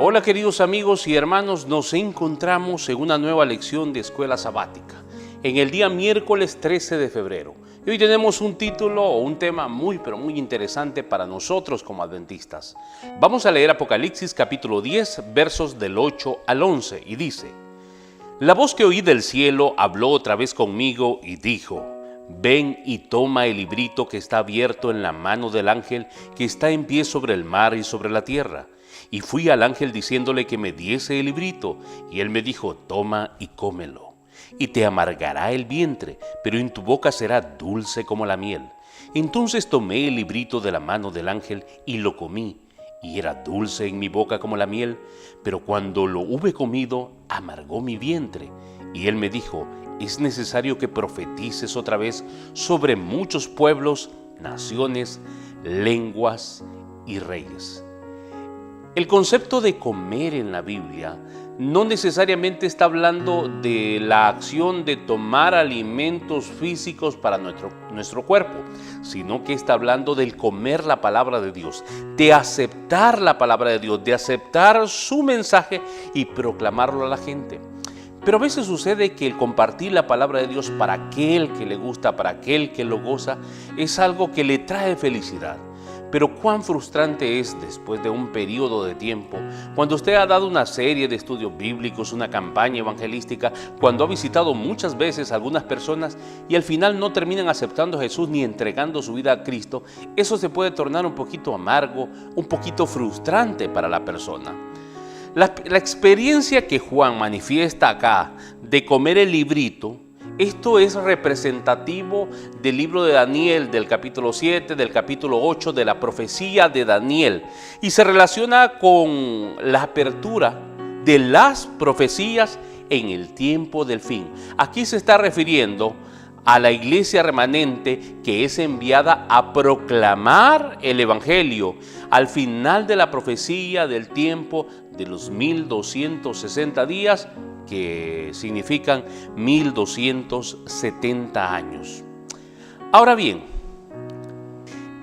Hola queridos amigos y hermanos, nos encontramos en una nueva lección de Escuela Sabática, en el día miércoles 13 de febrero. Y hoy tenemos un título o un tema muy interesante para nosotros como adventistas. Vamos a leer Apocalipsis capítulo 10, versos del 8 al 11, y dice: La voz que oí del cielo habló otra vez conmigo y dijo: Ven y toma el librito que está abierto en la mano del ángel que está en pie sobre el mar y sobre la tierra. Y fui al ángel diciéndole que me diese el librito, y él me dijo: toma y cómelo, y te amargará el vientre, pero en tu boca será dulce como la miel. Entonces tomé el librito de la mano del ángel y lo comí, y era dulce en mi boca como la miel, pero cuando lo hube comido, amargó mi vientre. Y él me dijo: es necesario que profetices otra vez sobre muchos pueblos, naciones, lenguas y reyes. El concepto de comer en la Biblia no necesariamente está hablando de la acción de tomar alimentos físicos para nuestro cuerpo, sino que está hablando del comer la palabra de Dios, de aceptar la palabra de Dios, de aceptar su mensaje y proclamarlo a la gente. Pero a veces sucede que el compartir la palabra de Dios para aquel que le gusta, para aquel que lo goza, es algo que le trae felicidad. Pero cuán frustrante es después de un periodo de tiempo, cuando usted ha dado una serie de estudios bíblicos, una campaña evangelística, cuando ha visitado muchas veces a algunas personas y al final no terminan aceptando a Jesús ni entregando su vida a Cristo. Eso se puede tornar un poquito amargo, un poquito frustrante para la persona. La experiencia que Juan manifiesta acá de comer el librito, esto es representativo del libro de Daniel, del capítulo 7, del capítulo 8, de la profecía de Daniel, y se relaciona con la apertura de las profecías en el tiempo del fin. Aquí se está refiriendo a la iglesia remanente que es enviada a proclamar el evangelio al final de la profecía del tiempo de los 1260 días, que significan 1270 años. Ahora bien,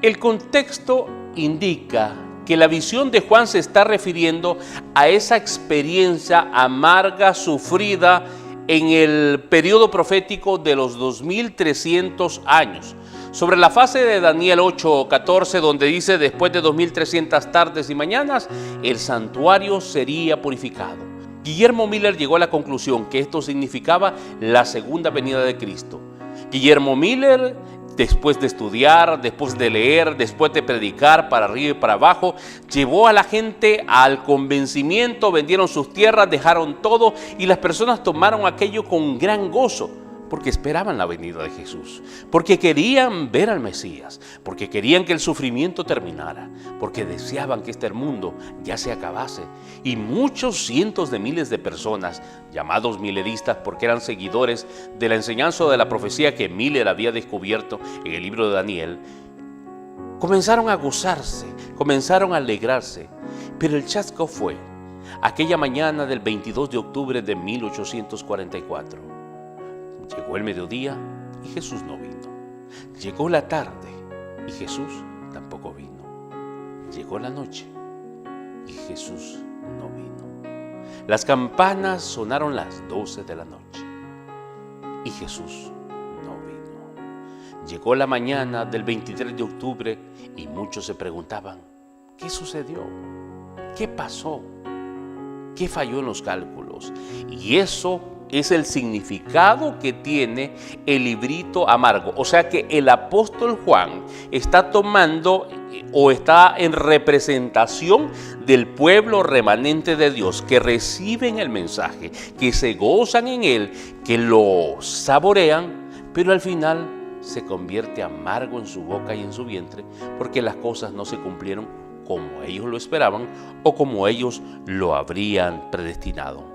el contexto indica que la visión de Juan se está refiriendo a esa experiencia amarga sufrida en el periodo profético de los 2300 años. Sobre la fase de Daniel 8:14, donde dice: después de 2300 tardes y mañanas, el santuario sería purificado. Guillermo Miller llegó a la conclusión que esto significaba la segunda venida de Cristo. Guillermo Miller, después de estudiar, después de leer, después de predicar para arriba y para abajo, llevó a la gente al convencimiento, vendieron sus tierras, dejaron todo, y las personas tomaron aquello con gran gozo, porque esperaban la venida de Jesús, porque querían ver al Mesías, porque querían que el sufrimiento terminara, porque deseaban que este mundo ya se acabase. Y muchos cientos de miles de personas, llamados mileristas porque eran seguidores de la enseñanza de la profecía que Miller había descubierto en el libro de Daniel, comenzaron a gozarse, comenzaron a alegrarse. Pero el chasco fue aquella mañana del 22 de octubre de 1844. Llegó el mediodía y Jesús no vino. Llegó la tarde y Jesús tampoco vino. Llegó la noche y Jesús no vino. Las campanas sonaron las 12 de la noche y Jesús no vino. Llegó la mañana del 23 de octubre y muchos se preguntaban: ¿qué sucedió? ¿Qué pasó? ¿Qué falló en los cálculos? Y eso es el significado que tiene el librito amargo. O sea que el apóstol Juan está tomando o está en representación del pueblo remanente de Dios, que reciben el mensaje, que se gozan en él, que lo saborean, pero al final se convierte amargo en su boca y en su vientre, porque las cosas no se cumplieron como ellos lo esperaban o como ellos lo habrían predestinado.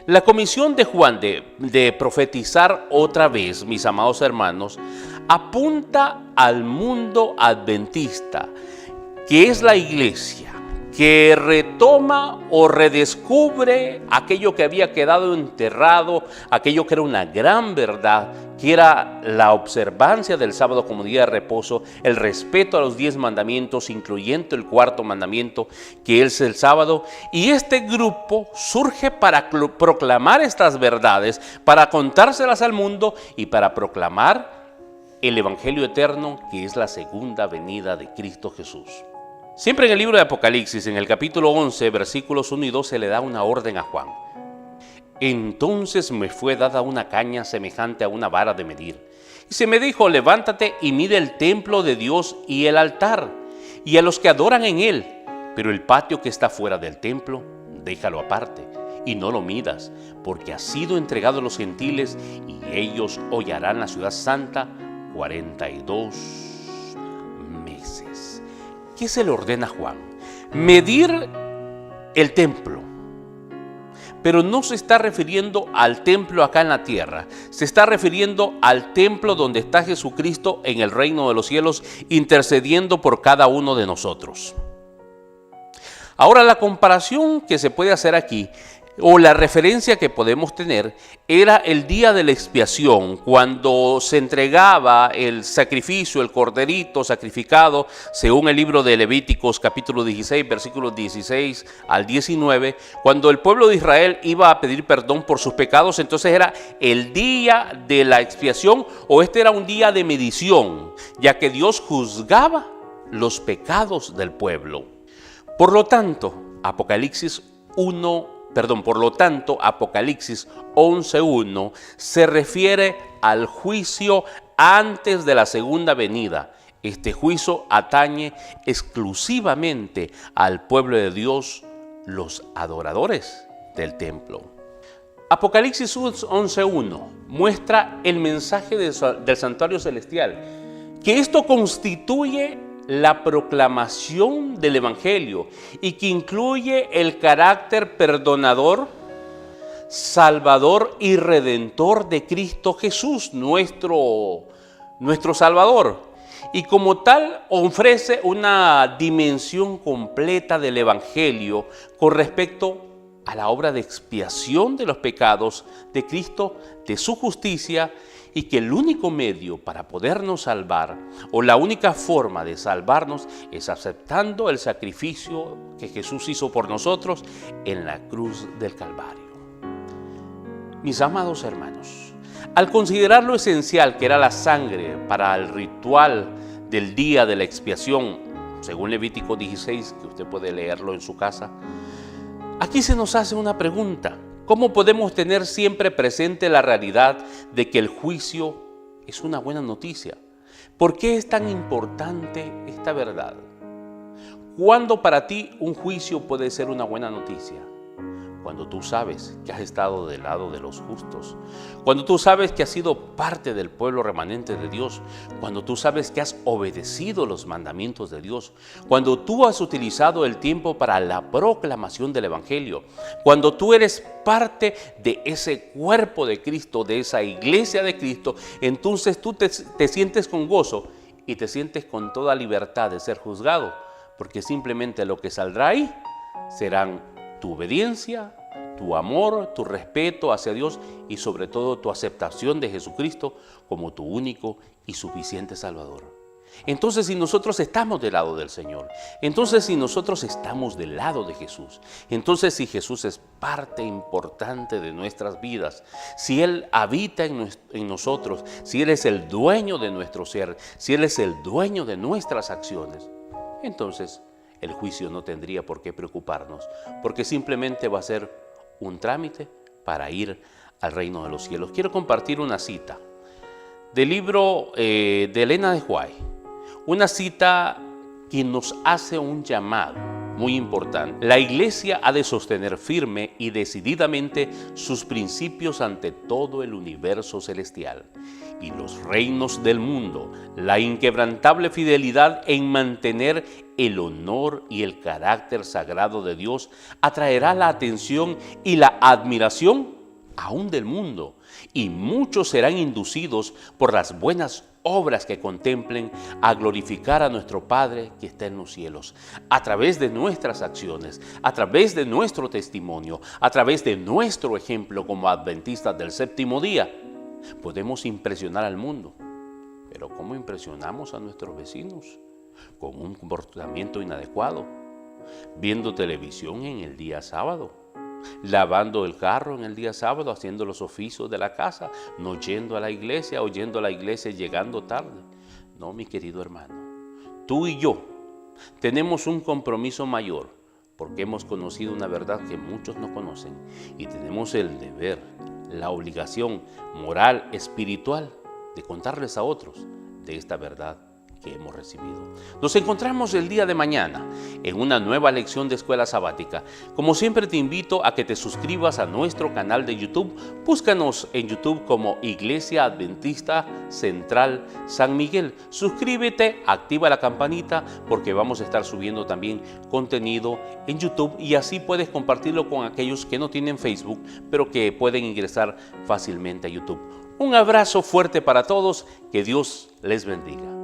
La comisión de Juan de profetizar otra vez, mis amados hermanos, apunta al mundo adventista, que es la iglesia, que retoma o redescubre aquello que había quedado enterrado, aquello que era una gran verdad, que era la observancia del sábado como día de reposo, el respeto a los 10 mandamientos, incluyendo el 4.º mandamiento, que es el sábado. Y este grupo surge para proclamar estas verdades, para contárselas al mundo y para proclamar el Evangelio eterno, que es la segunda venida de Cristo Jesús. Siempre en el libro de Apocalipsis, en el capítulo 11, versículos 1 y 2, se le da una orden a Juan. Entonces me fue dada una caña semejante a una vara de medir. Y se me dijo, levántate y mide el templo de Dios y el altar, y a los que adoran en él. Pero el patio que está fuera del templo, déjalo aparte, y no lo midas, porque ha sido entregado a los gentiles, y ellos hollarán la ciudad santa 42 meses. ¿Qué se le ordena a Juan? Medir el templo. Pero no se está refiriendo al templo acá en la tierra, se está refiriendo al templo donde está Jesucristo en el reino de los cielos, intercediendo por cada uno de nosotros. Ahora, la comparación que se puede hacer aquí, o la referencia que podemos tener, era el día de la expiación, cuando se entregaba el sacrificio, el corderito sacrificado, según el libro de Levíticos capítulo 16, versículos 16 al 19, cuando el pueblo de Israel iba a pedir perdón por sus pecados. Entonces era el día de la expiación, o este era un día de medición, ya que Dios juzgaba los pecados del pueblo. Por lo tanto, Apocalipsis 11.1 se refiere al juicio antes de la segunda venida. Este juicio atañe exclusivamente al pueblo de Dios, los adoradores del templo. Apocalipsis 11.1 muestra el mensaje del santuario celestial, que esto constituye la proclamación del Evangelio y que incluye el carácter perdonador, salvador y redentor de Cristo Jesús, nuestro Salvador. Y como tal ofrece una dimensión completa del Evangelio con respecto a la obra de expiación de los pecados de Cristo, de su justicia, y que el único medio para podernos salvar, o la única forma de salvarnos, es aceptando el sacrificio que Jesús hizo por nosotros en la cruz del Calvario. Mis amados hermanos, al considerar lo esencial que era la sangre para el ritual del día de la expiación, según Levítico 16, que usted puede leerlo en su casa, aquí se nos hace una pregunta. ¿Cómo podemos tener siempre presente la realidad de que el juicio es una buena noticia? ¿Por qué es tan importante esta verdad? ¿Cuándo para ti un juicio puede ser una buena noticia? Cuando tú sabes que has estado del lado de los justos, cuando tú sabes que has sido parte del pueblo remanente de Dios, cuando tú sabes que has obedecido los mandamientos de Dios, cuando tú has utilizado el tiempo para la proclamación del Evangelio, cuando tú eres parte de ese cuerpo de Cristo, de esa iglesia de Cristo, entonces tú te sientes con gozo y te sientes con toda libertad de ser juzgado, porque simplemente lo que saldrá ahí serán tu obediencia, tu amor, tu respeto hacia Dios y sobre todo tu aceptación de Jesucristo como tu único y suficiente Salvador. Entonces, si nosotros estamos del lado del Señor, entonces si nosotros estamos del lado de Jesús, entonces si Jesús es parte importante de nuestras vidas, si Él habita en nosotros, si Él es el dueño de nuestro ser, si Él es el dueño de nuestras acciones, entonces el juicio no tendría por qué preocuparnos, porque simplemente va a ser un trámite para ir al reino de los cielos. Quiero compartir una cita del libro de Elena de White, una cita que nos hace un llamado muy importante. La iglesia ha de sostener firme y decididamente sus principios ante todo el universo celestial y los reinos del mundo, la inquebrantable fidelidad en mantener el honor y el carácter sagrado de Dios atraerá la atención y la admiración aún del mundo, y muchos serán inducidos por las buenas obras que contemplen a glorificar a nuestro Padre que está en los cielos, a través de nuestras acciones, a través de nuestro testimonio, a través de nuestro ejemplo como adventistas del séptimo día. Podemos impresionar al mundo, pero ¿cómo impresionamos a nuestros vecinos? Con un comportamiento inadecuado, viendo televisión en el día sábado, lavando el carro en el día sábado, haciendo los oficios de la casa, no yendo a la iglesia o yendo a la iglesia llegando tarde. No, mi querido hermano, tú y yo tenemos un compromiso mayor porque hemos conocido una verdad que muchos no conocen y tenemos el deber, la obligación moral, espiritual de contarles a otros de esta verdad que hemos recibido. Nos encontramos el día de mañana en una nueva lección de Escuela Sabática. Como siempre te invito a que te suscribas a nuestro canal de YouTube. Búscanos en YouTube como Iglesia Adventista Central San Miguel. Suscríbete, activa la campanita porque vamos a estar subiendo también contenido en YouTube y así puedes compartirlo con aquellos que no tienen Facebook pero que pueden ingresar fácilmente a YouTube. Un abrazo fuerte para todos, que Dios les bendiga.